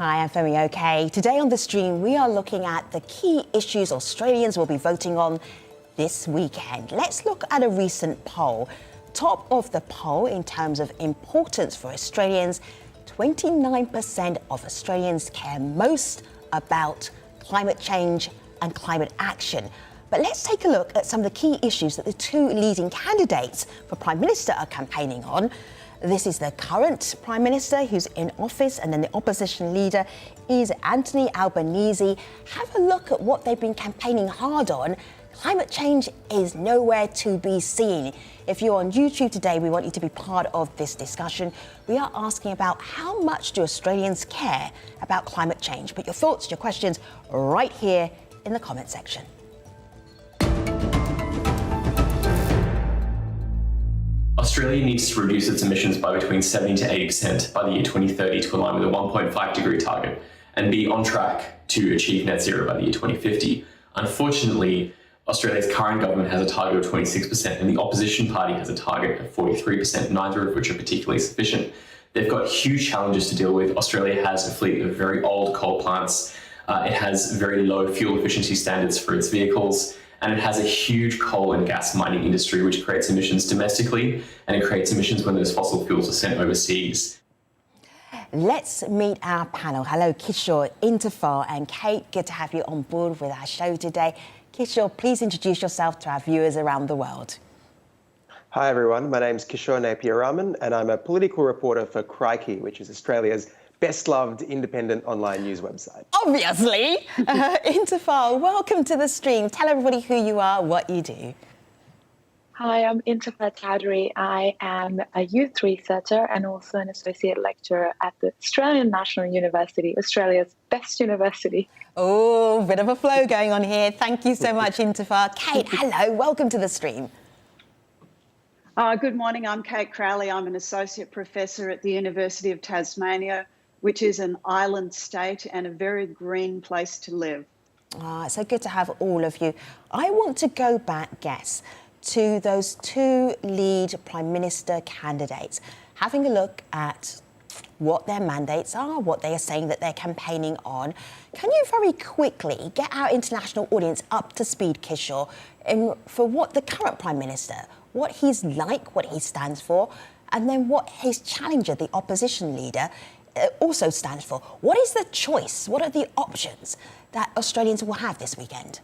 Hi, I'm Femi. Okay. Today on the stream, we are looking at the key issues Australians will be voting on this weekend. Let's look at a recent poll. Top of the poll in terms of importance for Australians, 29% of Australians care most about climate change and climate action. But let's take a look at some of the key issues that the two leading candidates for Prime Minister are campaigning on. This is the current Prime Minister who's in office, and then the opposition leader is Anthony Albanese. Have a look at what they've been campaigning hard on. Climate change is nowhere to be seen. If you're on YouTube today, we want you to be part of this discussion. We are asking about how much do Australians care about climate change? Put your thoughts, your questions right here in the comment section. Australia needs to reduce its emissions by between 70 to 80% by the year 2030 to align with a 1.5 degree target and be on track to achieve net zero by the year 2050. Unfortunately, Australia's current government has a target of 26% and the opposition party has a target of 43%, neither of which are particularly sufficient. They've got huge challenges to deal with. Australia has a fleet of very old coal plants. It has very low fuel efficiency standards for its vehicles. And it has a huge coal and gas mining industry, which creates emissions domestically, and it creates emissions when those fossil fuels are sent overseas. Let's meet our panel. Hello, Kishore, Intafar and Kate. Good to have you on board with our show today. Kishore, please introduce yourself to our viewers around the world. Hi, everyone. My name's Kishore Napier-Raman, and I'm a political reporter for Crikey, which is Australia's best-loved independent online news website. Obviously. Intafar, welcome to the stream. Tell everybody who you are, what you do. Hi, I'm Intafar Chowdhury. I am a youth researcher and also an associate lecturer at the Australian National University, Australia's best university. Oh, bit of a flow going on here. Thank you so much, Intafar. Kate, hello. Welcome to the stream. Good morning. I'm Kate Crowley. I'm an associate professor at the University of Tasmania, which is an island state and a very green place to live. So good to have all of you. I want to go back, guess, to those two lead Prime Minister candidates, having a look at what their mandates are, what they are saying that they're campaigning on. Can you very quickly get our international audience up to speed, Kishore, for what the current Prime Minister, what he's like, what he stands for, and then what his challenger, the opposition leader, also stands for? What is the choice? What are the options that Australians will have this weekend?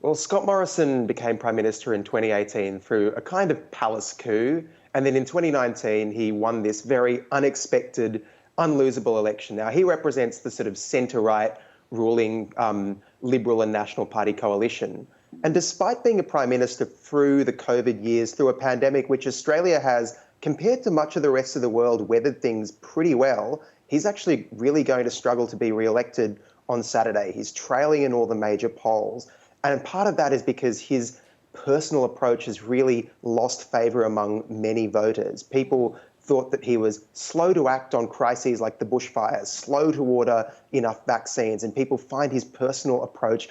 Well, Scott Morrison became Prime Minister in 2018 through a kind of palace coup. And then in 2019, he won this very unexpected, unlosable election. Now, he represents the sort of centre-right ruling Liberal and National Party coalition. And despite being a Prime Minister through the COVID years, through a pandemic, which Australia has, compared to much of the rest of the world, weathered things pretty well, he's actually really going to struggle to be re-elected on Saturday. He's trailing in all the major polls. And part of that is because his personal approach has really lost favour among many voters. People thought that he was slow to act on crises like the bushfires, slow to order enough vaccines, and people find his personal approach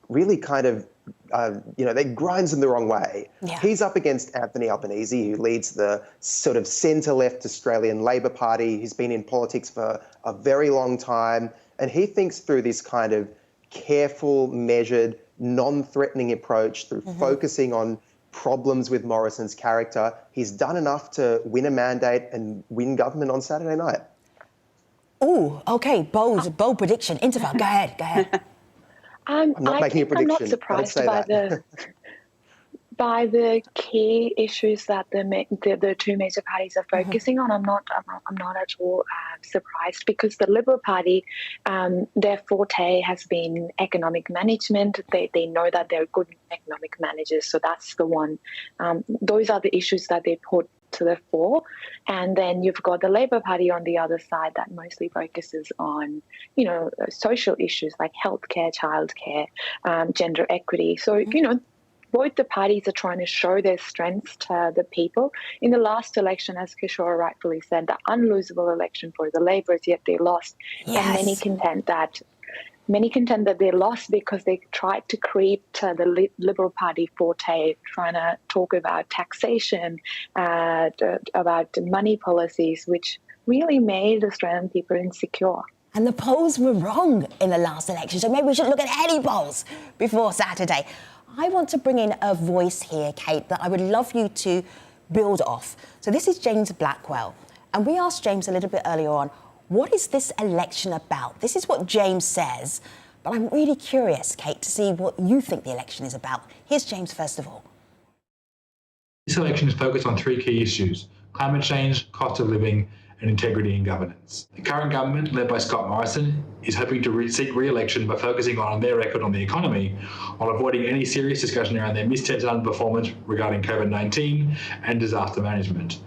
really kind of, that grinds him the wrong way. Yeah. He's up against Anthony Albanese, who leads the sort of centre-left Australian Labor Party. He's been in politics for a very long time, and he thinks through this kind of careful, measured, non-threatening approach, through focusing on problems with Morrison's character, he's done enough to win a mandate and win government on Saturday night. Oh, okay, bold prediction. Intafar, go ahead. I'm not making a prediction. I'm not surprised by the key issues that the two major parties are focusing on. I'm not at all surprised, because the Liberal Party, their forte has been economic management. They know that they're good economic managers, so that's the one. Those are the issues that they put to the fore. And then you've got the Labor Party on the other side that mostly focuses on, social issues like healthcare, childcare, gender equity. So, both the parties are trying to show their strengths to the people. In the last election, as Kishore rightfully said, the unlosable election for the Labourers, yet they lost. Yes. And many contend that they lost because they tried to creep to the Liberal Party forte, trying to talk about taxation, about money policies, which really made Australian people insecure. And the polls were wrong in the last election, so maybe we should look at any polls before Saturday. I want to bring in a voice here, Kate, that I would love you to build off. So this is James Blackwell, and we asked James a little bit earlier on, what is this election about? This is what James says, but I'm really curious, Kate, to see what you think the election is about. Here's James first of all. This election is focused on three key issues: climate change, cost of living, and integrity in governance. The current government, led by Scott Morrison, is hoping to seek re-election by focusing on their record on the economy, while avoiding any serious discussion around their missteps and underperformance regarding COVID-19 and disaster management.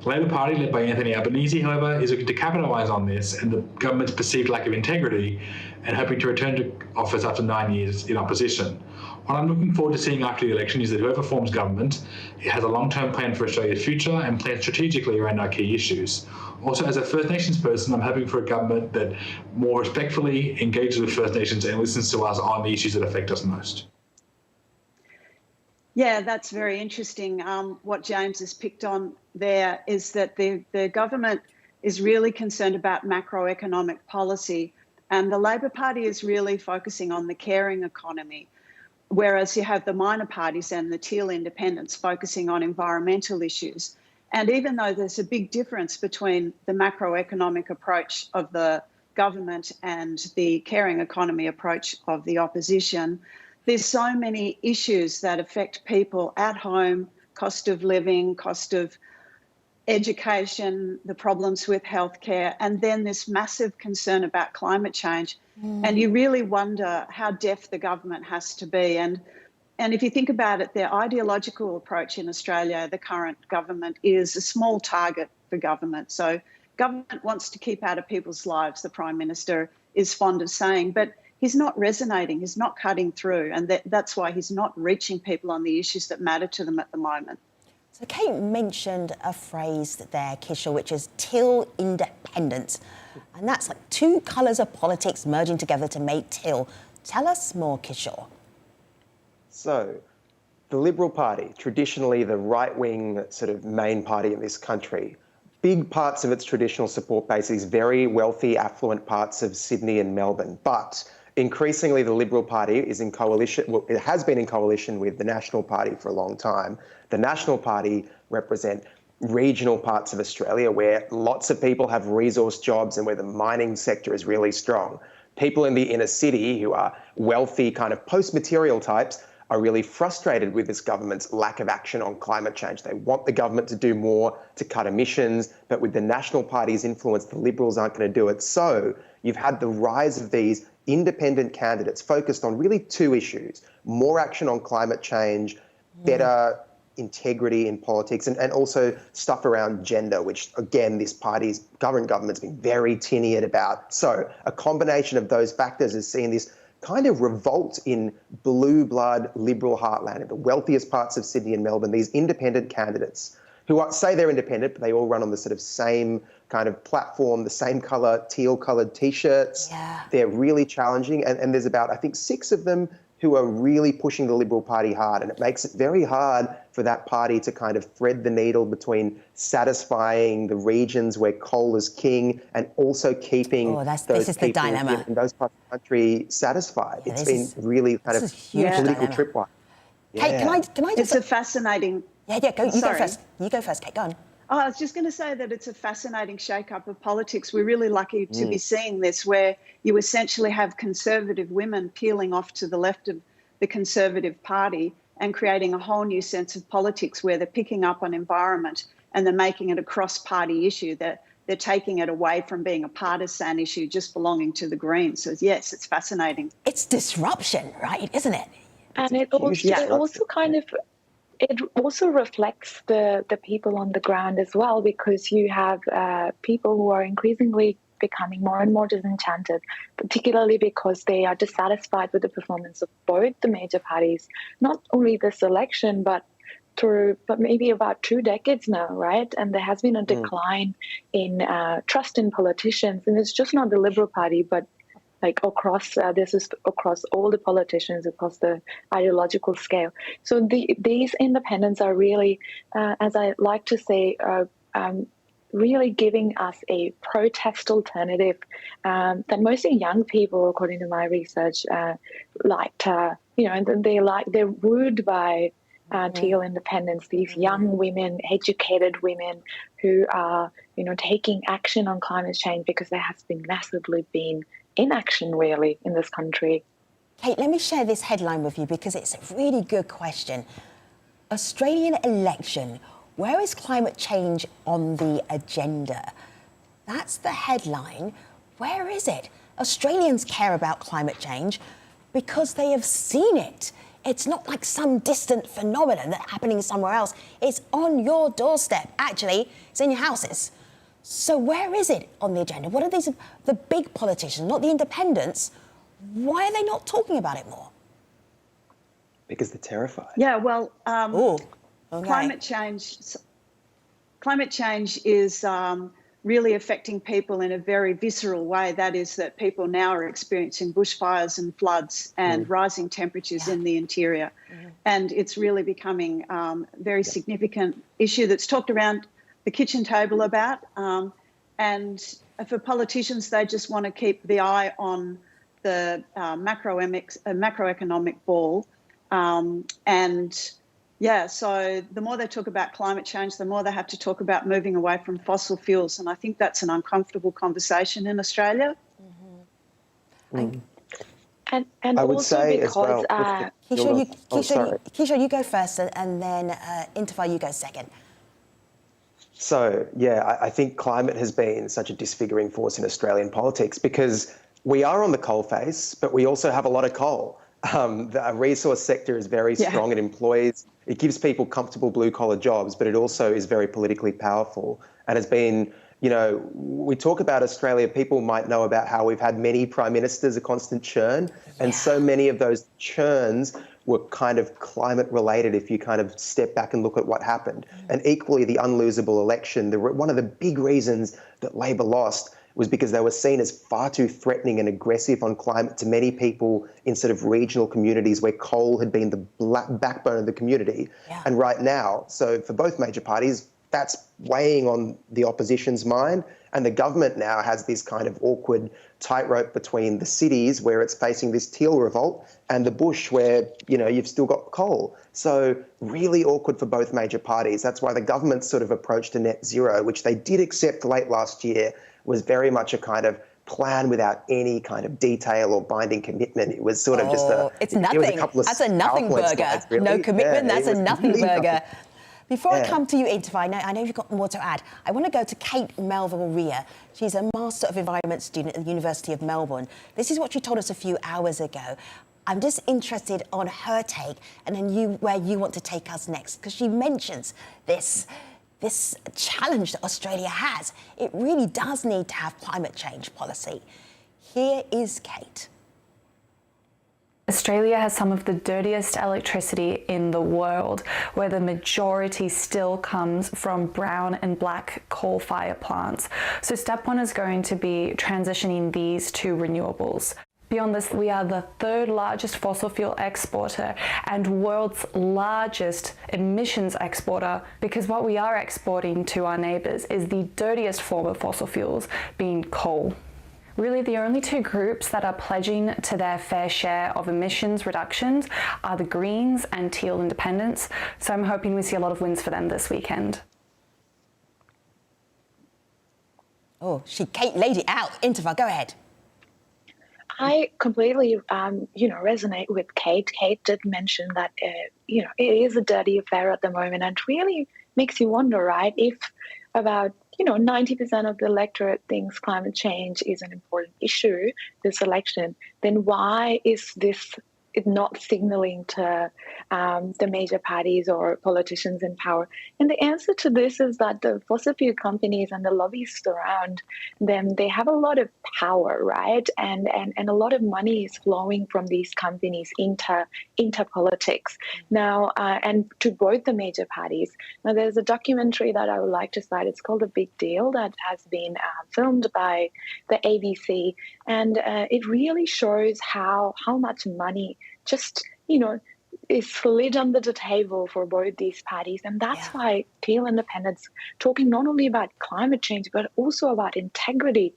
The Labor Party, led by Anthony Albanese, however, is looking to capitalise on this and the government's perceived lack of integrity, and hoping to return to office after 9 years in opposition. What I'm looking forward to seeing after the election is that whoever forms government, it has a long-term plan for Australia's future and plans strategically around our key issues. Also, as a First Nations person, I'm hoping for a government that more respectfully engages with First Nations and listens to us on the issues that affect us most. Yeah, that's very interesting. What James has picked on there is that the government is really concerned about macroeconomic policy, and the Labor Party is really focusing on the caring economy, whereas you have the minor parties and the teal independents focusing on environmental issues. And even though there's a big difference between the macroeconomic approach of the government and the caring economy approach of the opposition, there's so many issues that affect people at home: cost of living, cost of education, the problems with healthcare, and then this massive concern about climate change. And you really wonder how deaf the government has to be. And if you think about it, their ideological approach in Australia, the current government, is a small target for government. So government wants to keep out of people's lives, the Prime Minister is fond of saying, but he's not resonating, he's not cutting through, and that's why he's not reaching people on the issues that matter to them at the moment. So Kate mentioned a phrase there, Kishore, which is teal independence. And that's like two colours of politics merging together to make teal. Tell us more, Kishore. So, the Liberal Party, traditionally the right-wing sort of main party in this country, big parts of its traditional support base is very wealthy, affluent parts of Sydney and Melbourne. But increasingly, the Liberal Party is in coalition, well, it has been in coalition with the National Party for a long time. The National Party represent regional parts of Australia where lots of people have resource jobs and where the mining sector is really strong. People in the inner city who are wealthy kind of post-material types are really frustrated with this government's lack of action on climate change. They want the government to do more to cut emissions, but with the National Party's influence, the Liberals aren't going to do it. So you've had the rise of these independent candidates focused on really two issues: more action on climate change, better integrity in politics, and also stuff around gender, which, again, this party's current government's been very tinny about. So a combination of those factors has seen this kind of revolt in blue blood Liberal heartland, in the wealthiest parts of Sydney and Melbourne, these independent candidates who say they're independent, but they all run on the sort of same kind of platform, the same colour, teal-coloured T-shirts. Yeah. They're really challenging, and there's about, I think, 6 of them who are really pushing the Liberal Party hard, and it makes it very hard for that party to kind of thread the needle between satisfying the regions where coal is king and also keeping those people in those parts of the country satisfied. Yeah, it's been really kind of political tripwire. Kate, can I just... It's a fascinating... Yeah, go. You go first. You go first, Kate. Go on. Oh, I was just going to say that it's a fascinating shake-up of politics. We're really lucky to be seeing this, where you essentially have conservative women peeling off to the left of the Conservative Party and creating a whole new sense of politics where they're picking up on environment and they're making it a cross-party issue. They're taking it away from being a partisan issue just belonging to the Greens. So, yes, it's fascinating. It's disruption, right, isn't it? And it also reflects the people on the ground as well, because you have people who are increasingly becoming more and more disenchanted, particularly because they are dissatisfied with the performance of both the major parties, not only this election, but maybe about 2 decades now, right? And there has been a decline in trust in politicians. And it's just not the Liberal Party, but like across all the politicians, across the ideological scale. So these independents are really, as I like to say, really giving us a protest alternative that mostly young people, according to my research, they're wooed by teal independence, these young women, educated women who are, taking action on climate change because there has been massively inaction really in this country. Kate, let me share this headline with you because it's a really good question. Australian election, where is climate change on the agenda? That's the headline. Where is it? Australians care about climate change because they have seen it. It's not like some distant phenomenon that's happening somewhere else. It's on your doorstep. Actually, it's in your houses. So where is it on the agenda? What are the big politicians, not the independents? Why are they not talking about it more? Because they're terrified. Yeah, well, Okay. Climate change is really affecting people in a very visceral way. That is that people now are experiencing bushfires and floods and rising temperatures in the interior. And it's really becoming a very significant issue that's talked around the kitchen table about. And for politicians, they just want to keep the eye on the macroeconomic ball. So the more they talk about climate change, the more they have to talk about moving away from fossil fuels. And I think that's an uncomfortable conversation in Australia. And I would also say because, as well. Keisha, you go first, and then Intifa, you go second. So, I think climate has been such a disfiguring force in Australian politics because we are on the coalface, but we also have a lot of coal. The resource sector is very strong. It employs, it gives people comfortable blue-collar jobs, but it also is very politically powerful and has been, we talk about Australia, people might know about how we've had many prime ministers, a constant churn, and so many of those churns were kind of climate related if you kind of step back and look at what happened. And equally, the unlosable election, one of the big reasons that Labor lost was because they were seen as far too threatening and aggressive on climate to many people in sort of regional communities where coal had been the backbone of the community. And right now, so for both major parties, that's weighing on the opposition's mind. And the government now has this kind of awkward tightrope between the cities where it's facing this teal revolt and the bush where, you've still got coal. So really awkward for both major parties. That's why the government's sort of approach to net zero, which they did accept late last year, was very much a kind of plan without any kind of detail or binding commitment. It was sort of just it's nothing. That's a nothing burger. Slides, really. No commitment, that's a nothing burger. Nothing. Before I come to you, Intifa, I know you've got more to add. I want to go to Kate Melville-Rea. She's a Master of Environment student at the University of Melbourne. This is what she told us a few hours ago. I'm just interested on her take and then where you want to take us next, because she mentions this challenge that Australia has. It really does need to have climate change policy. Here is Kate. Australia has some of the dirtiest electricity in the world, where the majority still comes from brown and black coal-fired plants. So step one is going to be transitioning these to renewables. Beyond this, we are the third largest fossil fuel exporter and world's largest emissions exporter, because what we are exporting to our neighbours is the dirtiest form of fossil fuels, being coal. Really, the only two groups that are pledging to their fair share of emissions reductions are the Greens and Teal Independents, so I'm hoping we see a lot of wins for them this weekend. Kate laid it out. Intifa, go ahead. I completely, resonate with Kate. Kate did mention that, it is a dirty affair at the moment, and really makes you wonder, right, if about 90% of the electorate thinks climate change is an important issue, this election, then why is this not signaling to the major parties or politicians in power? And the answer to this is that the fossil fuel companies and the lobbyists around them, they have a lot of power, right? And a lot of money is flowing from these companies into politics now, and to both the major parties. Now, there's a documentary that I would like to cite. It's called A Big Deal, that has been filmed by the ABC, and it really shows how much money just, slid under the table for both these parties. And that's why teal independents talking not only about climate change, but also about integrity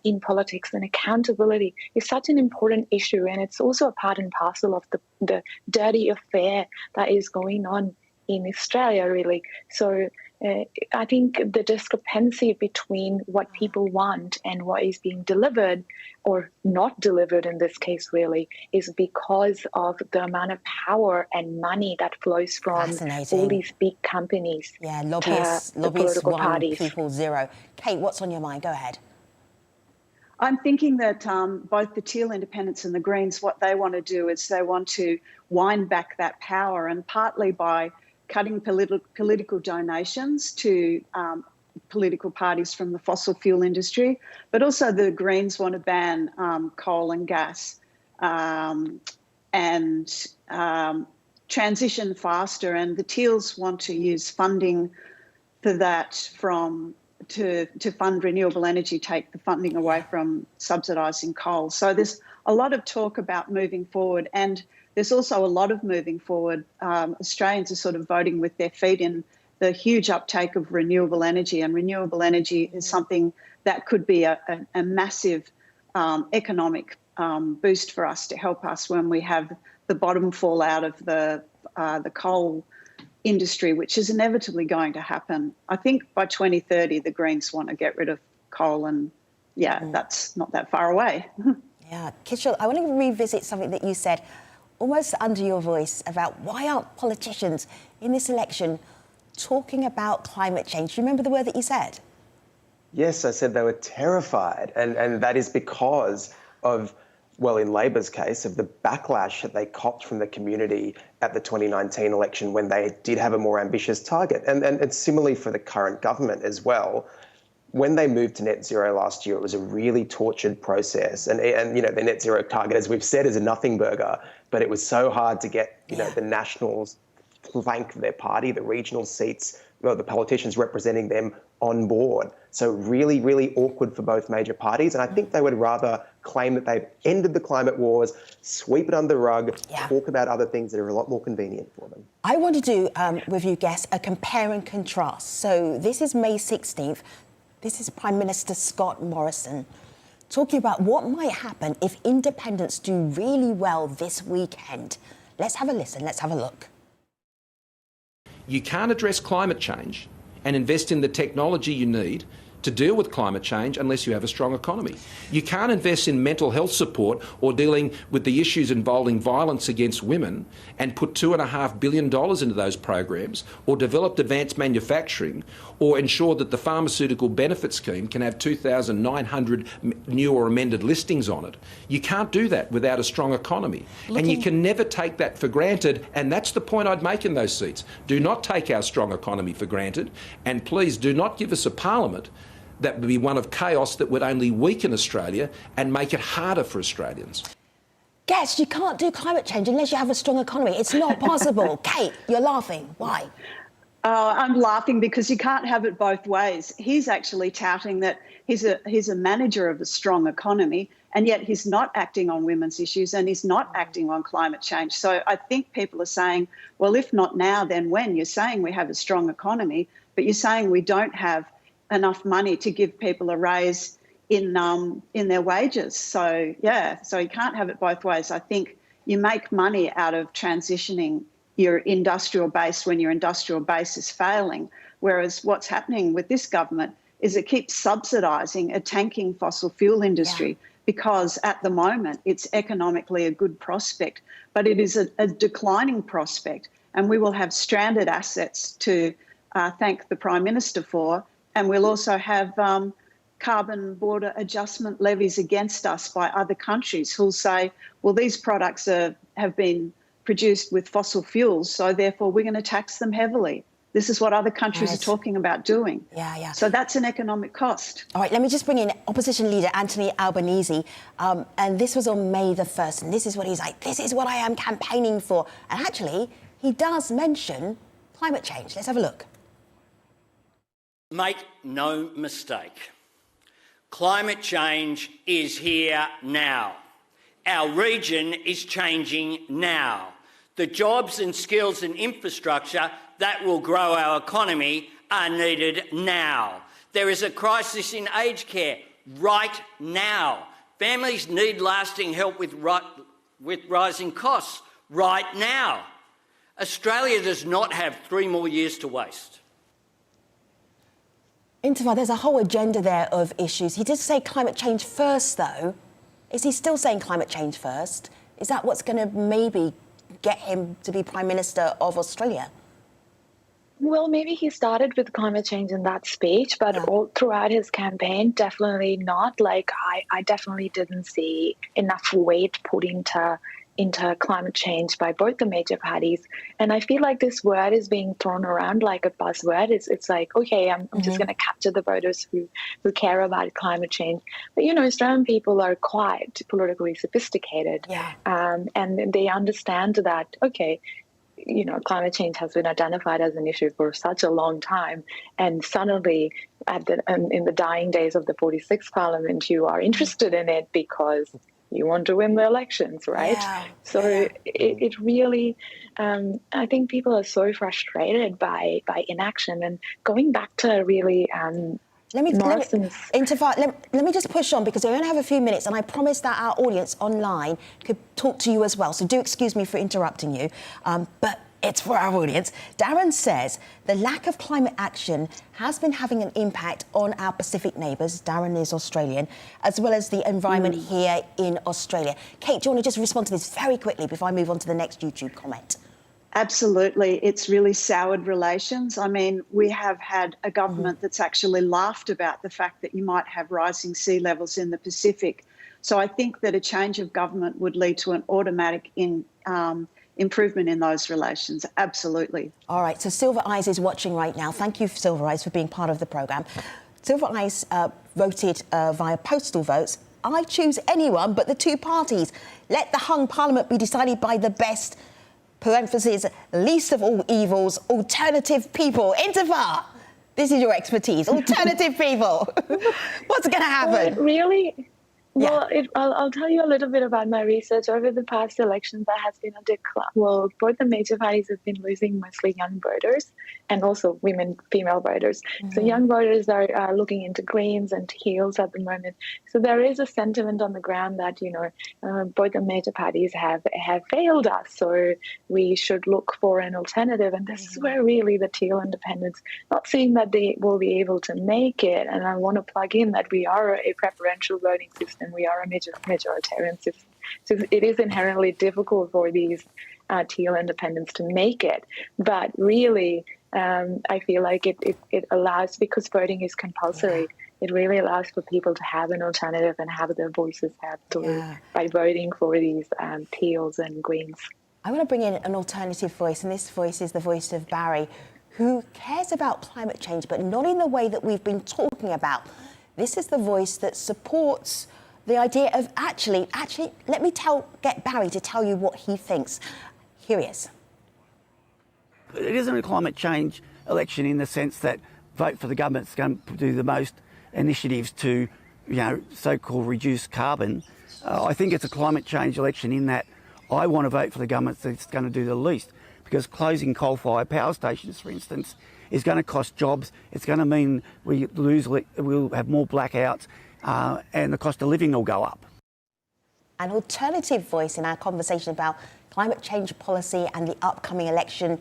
in politics and accountability is such an important issue. And it's also a part and parcel of the dirty affair that is going on in Australia, really. So I think the discrepancy between what people want and what is being delivered or not delivered in this case really is because of the amount of power and money that flows from all these big companies. Yeah, lobbyists political one, parties. people zero. Kate, what's on your mind? Go ahead. I'm thinking that both the teal independents and the Greens, what they want to do is they want to wind back that power, and partly by cutting political donations to political parties from the fossil fuel industry, but also the Greens want to ban coal and gas and transition faster, and the Teals want to use funding for that to fund renewable energy, take the funding away from subsidising coal. So there's a lot of talk about moving forward, and there's also a lot of moving forward. Australians are sort of voting with their feet in the huge uptake of renewable energy, and renewable energy is something that could be a massive economic boost for us to help us when we have the bottom fall out of the coal industry, which is inevitably going to happen. I think by 2030, the Greens want to get rid of coal, and that's not that far away. Yeah, Kishore, I want to revisit something that you said almost under your voice about why aren't politicians in this election talking about climate change? Do you remember the word that you said? Yes, I said they were terrified. And that is because of, well, in Labor's case, of the backlash that they copped from the community at the 2019 election when they did have a more ambitious target. And similarly for the current government as well. When they moved to net zero last year, it was a really tortured process. And you know, the net zero target, as we've said, is a nothing burger, but it was so hard to get, you know, the Nationals flank their party, the regional seats, well, the politicians representing them on board. So really, really awkward for both major parties. And I think they would rather claim that they've ended the climate wars, sweep it under the rug, talk about other things that are a lot more convenient for them. I want to do with you, guests, a compare and contrast. So this is May 16th. This is Prime Minister Scott Morrison talking about what might happen if independents do really well this weekend. Let's have a listen. Let's have a look. You can't address climate change and invest in the technology you need to deal with climate change unless you have a strong economy. You can't invest in mental health support or dealing with the issues involving violence against women and put $2.5 billion into those programs, or develop advanced manufacturing, or ensure that the pharmaceutical benefit scheme can have 2,900 new or amended listings on it. You can't do that without a strong economy. And you can never take that for granted, and that's the point I'd make in those seats. Do not take our strong economy for granted, and please do not give us a parliament that would be one of chaos that would only weaken Australia and make it harder for Australians. Guess you can't do climate change unless you have a strong economy. It's not possible. Kate, you're laughing. Why? I'm laughing because you can't have it both ways. He's actually touting that he's a manager of a strong economy, and yet he's not acting on women's issues and he's not acting on climate change. So I think people are saying, well, if not now, then when? You're saying we have a strong economy, but you're saying we don't have enough money to give people a raise in their wages. So so you can't have it both ways. I think you make money out of transitioning your industrial base when your industrial base is failing, whereas what's happening with this government is it keeps subsidising a tanking fossil fuel industry because at the moment it's economically a good prospect, but it is a declining prospect, and we will have stranded assets to thank the Prime Minister for. And we'll also have carbon border adjustment levies against us by other countries who'll say, well, these products have been produced with fossil fuels, so therefore we're going to tax them heavily. This is what other countries are talking about doing. So that's an economic cost. All right, let me just bring in opposition leader Anthony Albanese. And this was on May the 1st. And this is what he's like, this is what I am campaigning for. And actually, he does mention climate change. Let's have a look. Make no mistake, climate change is here now. Our region is changing now. The jobs and skills and infrastructure that will grow our economy are needed now. There is a crisis in aged care right now. Families need lasting help with rising costs right now. Australia does not have 3 more years to waste. Intifa, there's a whole agenda there of issues. He did say climate change first, though. Is he still saying climate change first? Is that what's going to maybe get him to be Prime Minister of Australia? Well, maybe he started with climate change in that speech, but all throughout his campaign, definitely not. Like, I definitely didn't see enough weight put into climate change by both the major parties. And I feel like this word is being thrown around like a buzzword. It's like, okay, I'm just going to capture the voters who care about climate change. But, you know, Australian people are quite politically sophisticated. Yeah. And they understand that, okay, you know, climate change has been identified as an issue for such a long time, and suddenly in the dying days of the 46th Parliament, you are interested in it because you want to win the elections, right? Yeah. So it really, I think people are so frustrated by inaction, and going back to really let me just push on, because we only have a few minutes, and I promise that our audience online could talk to you as well. So do excuse me for interrupting you, but it's for our audience. Darren says the lack of climate action has been having an impact on our Pacific neighbours. Darren is Australian, as well as the environment here in Australia. Kate, do you want to just respond to this very quickly before I move on to the next YouTube comment? Absolutely. It's really soured relations. I mean, we have had a government that's actually laughed about the fact that you might have rising sea levels in the Pacific. So I think that a change of government would lead to an automatic improvement in those relations. Absolutely. All right. So Silver Eyes is watching right now. Thank you, Silver Eyes, for being part of the programme. Silver Eyes voted via postal votes. I choose anyone but the two parties. Let the hung parliament be decided by the best, parentheses, least of all evils, alternative people. Intifa, this is your expertise. Alternative people. What's going to happen? Really? Well, I'll tell you a little bit about my research. Over the past elections, there has been a decline. Well, both the major parties have been losing mostly young voters and also female voters. So young voters are looking into Greens and Teals at the moment. So there is a sentiment on the ground that, you know, both the major parties have failed us. So we should look for an alternative. And this is where really the Teal independents, not saying that they will be able to make it. And I want to plug in that we are a preferential voting system. We are a majoritarian system. So it is inherently difficult for these Teal independents to make it. But really, I feel like it allows, because voting is compulsory, it really allows for people to have an alternative and have their voices heard by voting for these Teals and Greens. I want to bring in an alternative voice, and this voice is the voice of Barry, who cares about climate change, but not in the way that we've been talking about. This is the voice that supports the idea of actually, let me get Barry to tell you what he thinks. Here he is. It isn't a climate change election in the sense that vote for the government's going to do the most initiatives to, you know, so-called reduce carbon. I think it's a climate change election in that I want to vote for the government that's going to do the least, because closing coal-fired power stations, for instance, is going to cost jobs. It's going to mean we'll have more blackouts, and the cost of living will go up. An alternative voice in our conversation about climate change policy and the upcoming election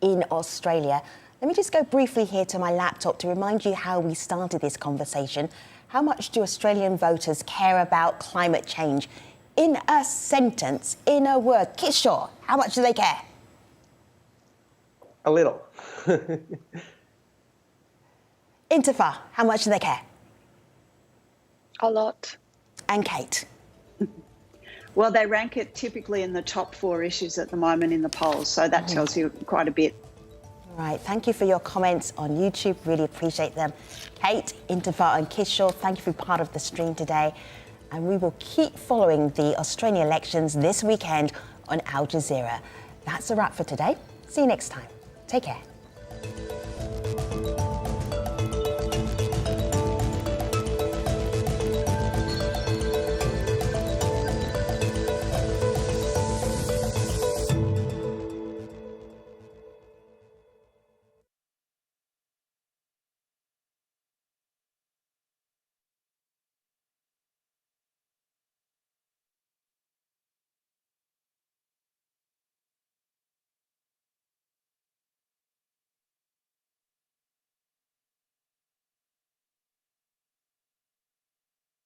in Australia. Let me just go briefly here to my laptop to remind you how we started this conversation. How much do Australian voters care about climate change? In a sentence, in a word. Kishore, how much do they care? A little. Intifa, how much do they care? A lot. And Kate? Well, they rank it typically in the top 4 issues at the moment in the polls, so that tells you quite a bit. Right, thank you for your comments on YouTube, really appreciate them. Kate, Intifa and Kishore, thank you for being part of the stream today. And we will keep following the Australian elections this weekend on Al Jazeera. That's a wrap for today. See you next time. Take care.